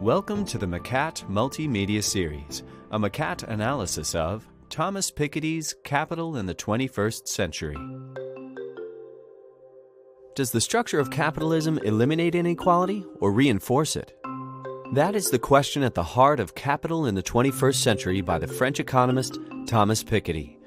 Welcome to the McCat Multimedia Series, a McCat analysis of Thomas Piketty's Capital in the 21st Century. Does the structure of capitalism eliminate inequality or reinforce it? That is the question at the heart of Capital in the 21st Century by the French economist Thomas Piketty.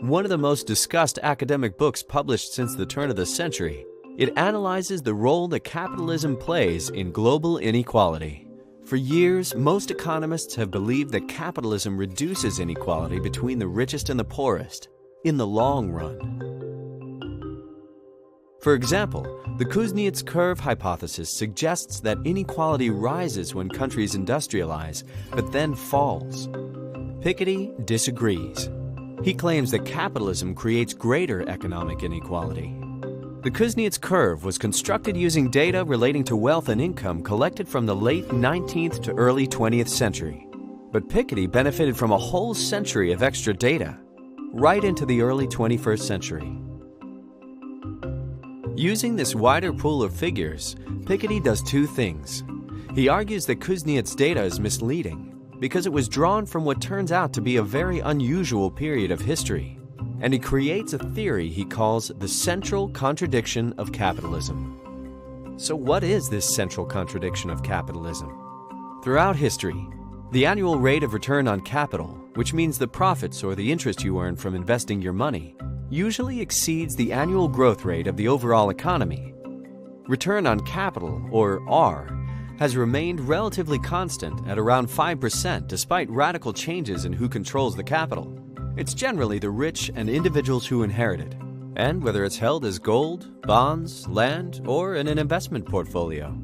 One of the most discussed academic books published since the turn of the century, it analyzes the role that capitalism plays in global inequality. For years, most economists have believed that capitalism reduces inequality between the richest and the poorest in the long run. For example, the Kuznets curve hypothesis suggests that inequality rises when countries industrialize, but then falls. Piketty disagrees. He claims that capitalism creates greater economic inequality. The Kuznets curve was constructed using data relating to wealth and income collected from the late 19th to early 20th century. But Piketty benefited from a whole century of extra data, right into the early 21st century. Using this wider pool of figures, Piketty does two things. He argues that Kuznets' data is misleading because it was drawn from what turns out to be a very unusual period of history. And he creates a theory he calls the central contradiction of capitalism. So what is this central contradiction of capitalism? Throughout history, the annual rate of return on capital, which means the profits or the interest you earn from investing your money, usually exceeds the annual growth rate of the overall economy. Return on capital, or R, has remained relatively constant at around 5% despite radical changes in who controls the capital. It's generally the rich and individuals who inherit it, and whether it's held as gold, bonds, land, or in an investment portfolio.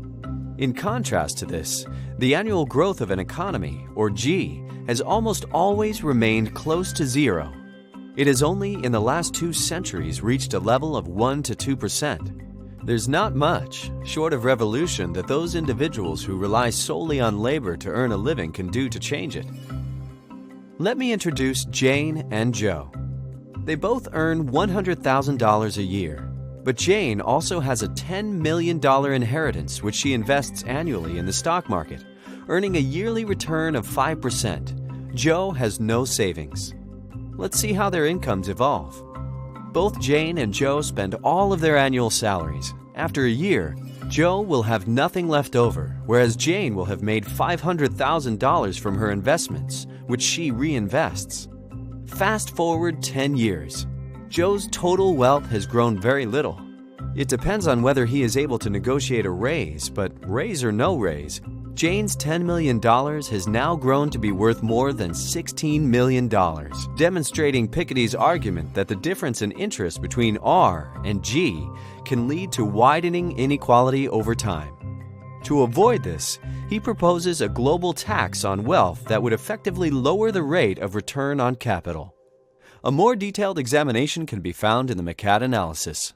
In contrast to this, the annual growth of an economy, or G, has almost always remained close to zero. It has only in the last 2 centuries reached a level of 1 to 2%. There's not much, short of revolution, that those individuals who rely solely on labor to earn a living can do to change it. Let me introduce Jane and Joe. They both earn $100,000 a year, but Jane also has a $10 million inheritance which she invests annually in the stock market, earning a yearly return of 5%. Joe has no savings. Let's see how their incomes evolve. Both Jane and Joe spend all of their annual salaries. After a year, Joe will have nothing left over, whereas Jane will have made $500,000 from her investments, which she reinvests. Fast forward 10 years. Joe's total wealth has grown very little. It depends on whether he is able to negotiate a raise, but raise or no raise, Jane's $10 million has now grown to be worth more than $16 million, demonstrating Piketty's argument that the difference in interest between R and G can lead to widening inequality over time. To avoid this, he proposes a global tax on wealth that would effectively lower the rate of return on capital. A more detailed examination can be found in the McCat analysis.